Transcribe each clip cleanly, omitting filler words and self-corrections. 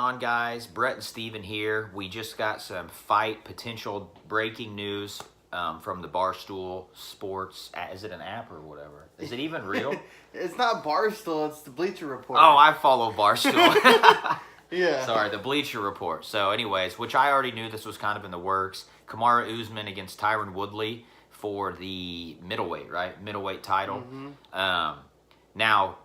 on, guys? Brett and Steven here. We just got some fight potential breaking news from the Barstool Sports. Is it an app or whatever? Is it even real? It's not Barstool, it's the Bleacher Report. Oh, I follow Barstool. Yeah. Sorry, the Bleacher Report. So anyways, which I already knew this was kind of in the works. Kamaru Usman against Tyrone Woodley for the middleweight, right? Middleweight title. Mm-hmm. Now,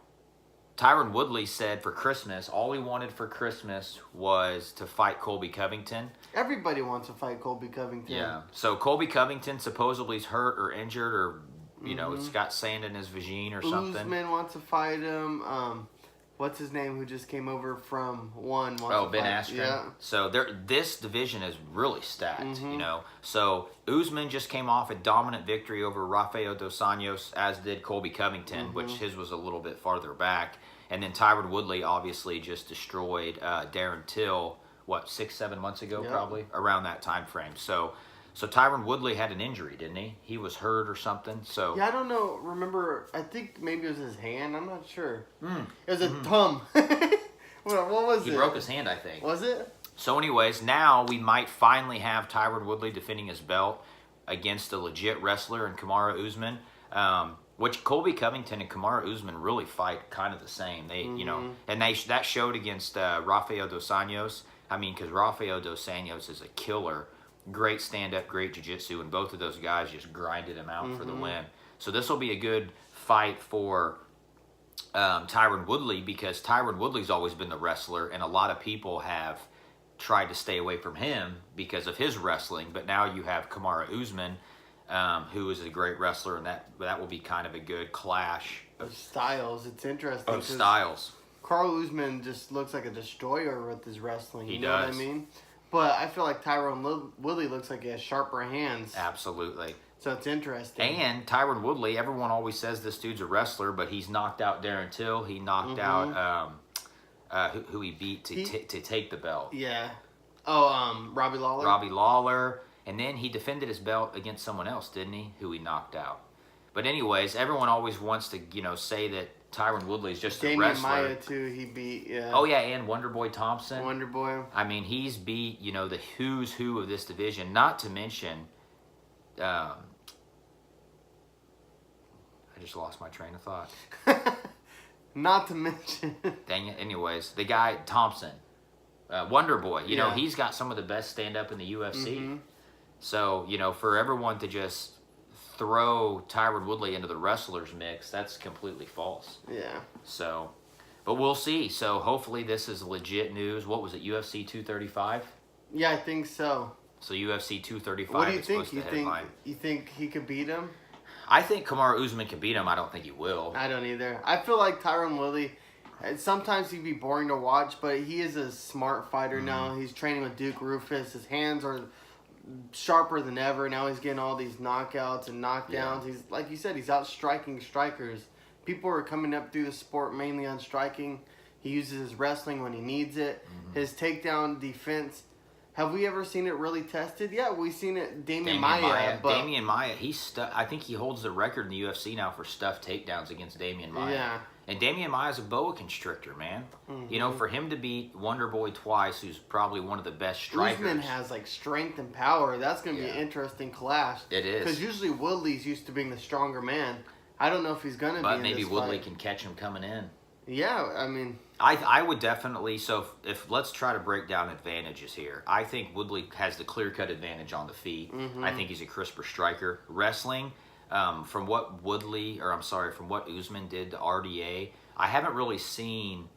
Tyrone Woodley said for Christmas, all he wanted for Christmas was to fight Colby Covington. Everybody wants to fight Colby Covington. Yeah. So Colby Covington supposedly is hurt or injured or, you know, it's got sand in his vagina or something. Usman wants to fight him. What's his name who just came over from one? Ben Askren. Yeah. So this division is really stacked, you know. So Usman just came off a dominant victory over Rafael dos Anjos, as did Colby Covington, which his was a little bit farther back. And then Tyrone Woodley obviously just destroyed Darren Till, 6-7 months ago, probably around that time frame. So Tyrone Woodley had an injury, didn't he? He was hurt or something. So yeah, I don't know. Remember, I think maybe it was his hand. I'm not sure. It was a thumb. What was it? He broke his hand, I think. Was it? So anyways, now we might finally have Tyrone Woodley defending his belt against a legit wrestler in Kamaru Usman. Which Colby Covington and Kamaru Usman really fight kind of the same. They, you know, and that showed against Rafael dos Anjos. I mean, because Rafael dos Anjos is a killer. Great stand-up, great jiu-jitsu, and both of those guys just grinded him out for the win. So this will be a good fight for Tyrone Woodley, because Tyrone Woodley's always been the wrestler, and a lot of people have tried to stay away from him because of his wrestling. But now you have Kamaru Usman, who is a great wrestler, and that will be kind of a good clash Of styles. It's interesting. of styles. Carl Usman just looks like a destroyer with his wrestling. He You know does. what I mean? But I feel like Tyrone Woodley looks like he has sharper hands. Absolutely. So it's interesting. And Tyrone Woodley, everyone always says this dude's a wrestler, but he's knocked out Darren Till. He knocked out who he beat to take the belt. Yeah. Oh, Robbie Lawler? Robbie Lawler. And then he defended his belt against someone else, didn't he? Who he knocked out. But anyways, everyone always wants to, you know, say that Tyrone Woodley is just a wrestler. Damian Maia, too, he beat, yeah. Oh, yeah, and Wonderboy Thompson. Wonderboy. I mean, he's beat, you know, the who's who of this division. Not to mention, I just lost my train of thought. Not to mention. Dang it. Anyways, the guy, Thompson, Wonderboy, you know, he's got some of the best stand-up in the UFC. So, you know, for everyone to just throw Tyrone Woodley into the wrestlers mix, that's completely false. Yeah. So, but we'll see. So hopefully this is legit news. What was it, UFC 235? Yeah, I think so. So UFC 235 What do you is think? supposed to headline. You think he could beat him? I think Kamaru Usman can beat him. I don't think he will. I don't either. I feel like Tyrone Woodley, sometimes he'd be boring to watch, but he is a smart fighter now. He's training with Duke Roufus. His hands are sharper than ever. Now he's getting all these knockouts and knockdowns. He's, like you said, he's out striking strikers. People are coming up through the sport mainly on striking. He uses his wrestling when he needs it. His takedown defense. Have we ever seen it really tested? Yeah, we've seen it. Damian Maia. Damian Maia. I think he holds the record in the UFC now for stuffed takedowns against Damian Maia. Yeah. And Damian Maia's a boa constrictor, man. You know, for him to beat Wonderboy twice, who's probably one of the best strikers. Usman has like strength and power. That's going to be an interesting clash. It is. Because usually Woodley's used to being the stronger man. I don't know if he's going to be in maybe this Woodley fight. can catch him coming in. Yeah, I mean... I would definitely... So if let's try to break down advantages here. I think Woodley has the clear-cut advantage on the feet. I think he's a crisper striker. Wrestling, from what Usman did to RDA, I haven't really seen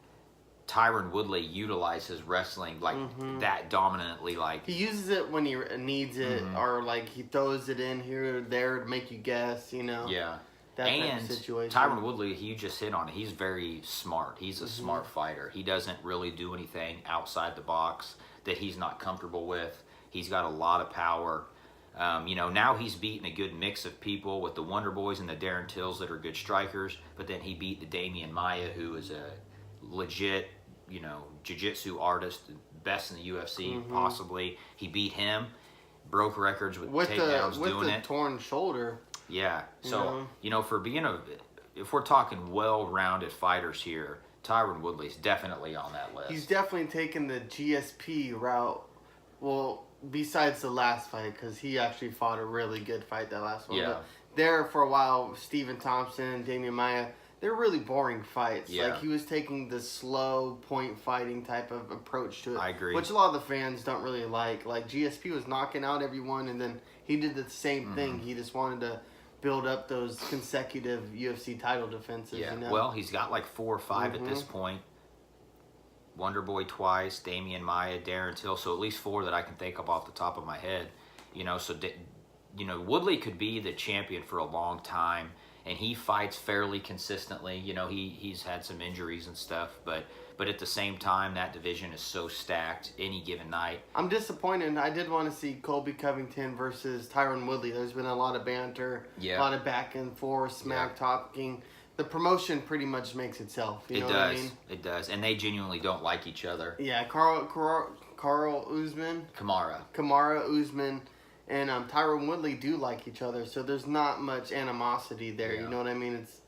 Tyrone Woodley utilize his wrestling like that dominantly. Like he uses it when he needs it, or like he throws it in here or there to make you guess, you know. Yeah. That type of situation. Tyrone Woodley, you just hit on it. He's very smart. He's a smart fighter. He doesn't really do anything outside the box that he's not comfortable with. He's got a lot of power. You know, now he's beaten a good mix of people with the Wonder Boys and the Darren Tills that are good strikers, but then he beat the Damian Maia, who is a legit, you know, jiu-jitsu artist, best in the UFC, possibly. He beat him, broke records with takedowns doing it. With the torn shoulder. Yeah. So, you know, for being if we're talking well-rounded fighters here, Tyrone Woodley's definitely on that list. He's definitely taken the GSP route. Well, besides the last fight, because he actually fought a really good fight that last one. Yeah. But there for a while, Stephen Thompson and Damian Maia, they're really boring fights. Yeah. Like, he was taking the slow point fighting type of approach to it. I agree. Which a lot of the fans don't really like. Like, GSP was knocking out everyone, and then he did the same thing. He just wanted to build up those consecutive UFC title defenses. Yeah, You know? well, he's got like 4 or 5 at this point. Wonderboy twice, Damian Maia, Darren Till, so at least 4 that I can think of off the top of my head. You know, so Woodley could be the champion for a long time, and he fights fairly consistently. You know, he's had some injuries and stuff, but at the same time, that division is so stacked any given night. I'm disappointed. I did want to see Colby Covington versus Tyrone Woodley. There's been a lot of banter, a lot of back and forth, smack talking. The promotion pretty much makes itself. You know what I mean? It does. And they genuinely don't like each other. Yeah, Kamaru Usman, and Tyrone Woodley do like each other. So there's not much animosity there. Yeah. You know what I mean? It's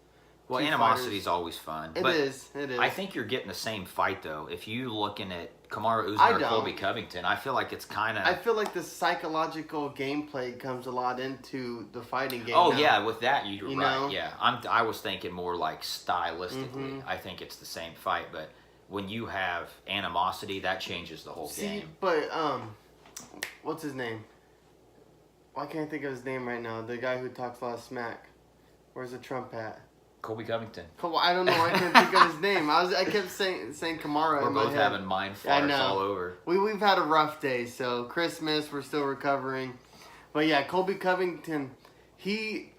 well, animosity is always fun. It is. I think you're getting the same fight though. If you looking at Kamaru Usman or Colby Covington, I feel like it's kind of. I feel like the psychological gameplay comes a lot into the fighting game. Oh now. Yeah, with that you're right. know? Yeah, I was thinking more like stylistically. I think it's the same fight, but when you have animosity, that changes the whole game. But what's his name? Why can't I think of his name right now? The guy who talks a lot of smack. Where's the Trump hat? Colby Covington. I don't know. I can't think of his name. I kept saying Kamaru. We're both having mind farts all over. We've had a rough day. So Christmas, we're still recovering. But yeah, Colby Covington, he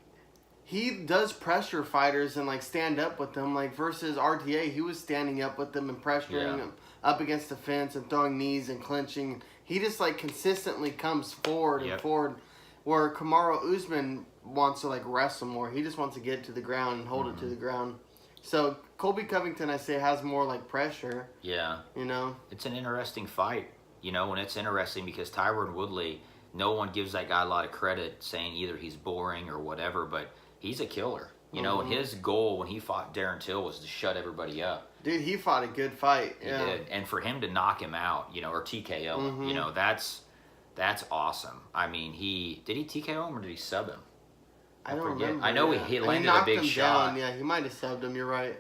does pressure fighters and like stand up with them. Like versus RDA, he was standing up with them and pressuring them up against the fence and throwing knees and clinching. He just like consistently comes forward and forward. Where Kamaru Usman wants to like wrestle more. He just wants to get to the ground and hold it to the ground. So Colby Covington, I say, has more like pressure. Yeah. You know? It's an interesting fight. You know, and it's interesting because Tyrone Woodley, no one gives that guy a lot of credit saying either he's boring or whatever, but he's a killer. You know, and his goal when he fought Darren Till was to shut everybody up. Dude, he fought a good fight. He did. And for him to knock him out, you know, or TKO him, you know, that's awesome. I mean, did he TKO him or did he sub him? I don't remember. I know he landed a big shot. Down. Yeah, he might have subbed him. You're right.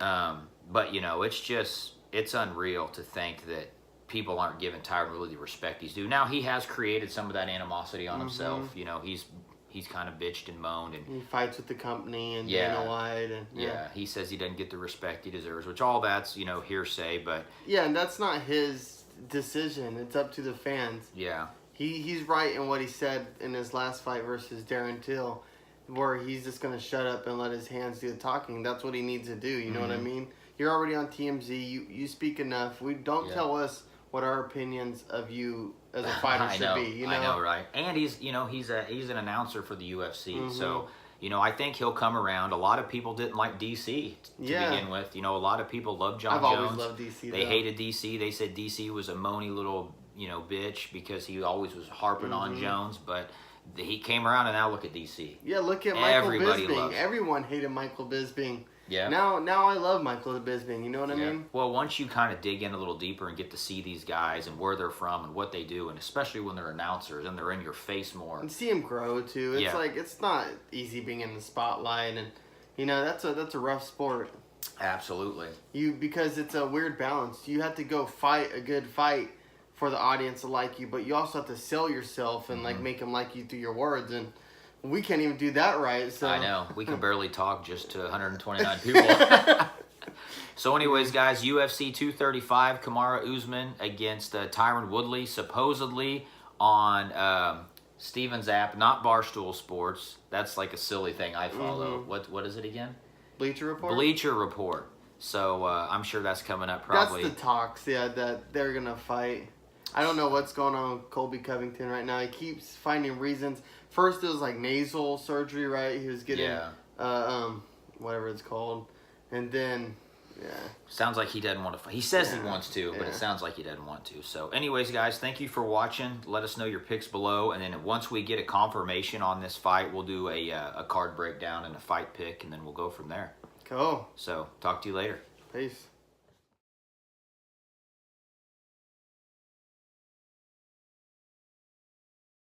But, you know, it's unreal to think that people aren't giving Tyrone Woodley the respect he's due. Now, he has created some of that animosity on himself. You know, he's kind of bitched and moaned. And he fights with the company and Dana White. And, he says he doesn't get the respect he deserves, which all that's, you know, hearsay. But yeah, and that's not his decision. It's up to the fans. Yeah. He's right in what he said in his last fight versus Darren Till, where he's just going to shut up and let his hands do the talking. That's what he needs to do. You know what I mean? You're already on TMZ. You speak enough. We don't tell us what our opinions of you as a fighter should be. You know? I know, right? And he's an announcer for the UFC. So, you know, I think he'll come around. A lot of people didn't like DC to begin with. You know, a lot of people love John Jones. I've always loved DC. They hated DC. They said DC was a moany little, you know, bitch because he always was harping on Jones. But he came around, and now look at DC. Yeah, look at Michael Bisping. Everyone hated Michael Bisping. Yeah. Now I love Michael Bisping. You know what I mean? Well, once you kind of dig in a little deeper and get to see these guys and where they're from and what they do, and especially when they're announcers and they're in your face more, and see him grow too. It's like it's not easy being in the spotlight, and you know that's a rough sport. Absolutely. Because it's a weird balance. You have to go fight a good fight for the audience to like you, but you also have to sell yourself and like make them like you through your words, and we can't even do that right. So I know we can barely talk just to 129 people. So, anyways, guys, UFC 235, Kamaru Usman against Tyrone Woodley, supposedly on Steven's app, not Barstool Sports. That's like a silly thing I follow. What is it again? Bleacher Report. Bleacher Report. So I'm sure that's coming up probably. That's the talks, that they're gonna fight. I don't know what's going on with Colby Covington right now. He keeps finding reasons. First, it was like nasal surgery, right? He was getting, whatever it's called. And then, sounds like he doesn't want to fight. He says he wants to, but it sounds like he doesn't want to. So, anyways, guys, thank you for watching. Let us know your picks below. And then once we get a confirmation on this fight, we'll do a card breakdown and a fight pick, and then we'll go from there. Cool. So, talk to you later. Peace.